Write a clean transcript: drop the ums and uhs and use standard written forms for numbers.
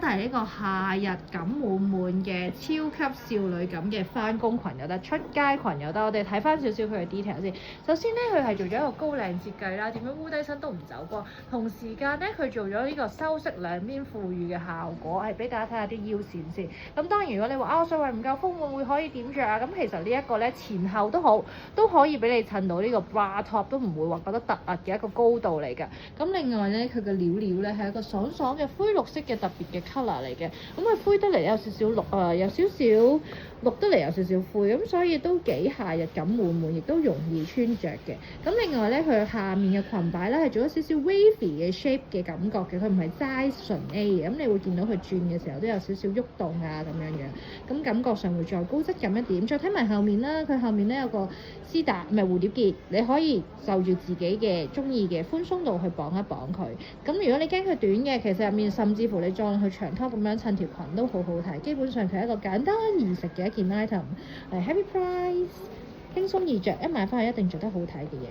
係呢個夏日感滿滿嘅超級少女感嘅翻工裙又得，出街裙又得。我哋睇翻少少佢嘅 detail 先。首先咧，佢係做咗一個高領設計啦，點樣烏低身都唔走光。同時間咧，佢做咗呢個修飾兩邊富裕嘅效果，係俾大家睇下啲腰線先。咁當然如果你話上圍唔夠風，會唔會可以點着啊？咁其實呢一個咧前後都好，都可以俾你襯到呢個 bra top，都唔會話覺得突兀嘅一個高度嚟㗎。咁另外咧，佢嘅料咧係一個爽爽嘅灰綠色嘅特別嘅 colour 嚟嘅。咁佢灰得嚟有少少綠有少少綠得嚟有少少灰，咁所以都幾夏日感滿滿，亦都容易穿着嘅。咁另外咧，佢下面嘅裙擺咧係做咗少少 wavy 嘅 shape 嘅感覺嘅，佢唔係齋純 A 嘅。咁你會見到佢轉嘅時候都有少少喐動啊咁樣樣，咁感覺上會再高質感一點。再睇埋後面啦，佢後面咧有個絲帶唔係蝴蝶結，你可以就住自己嘅中意嘅寬鬆度去綁一綁佢。咁如果你驚佢短嘅，其實入面甚至乎你裝去長 top 咁樣襯條裙都好好睇。基本上佢係一個簡單易食嘅一件 item，Happy Price， 輕鬆易着，一買翻去一定着得好睇嘅嘢。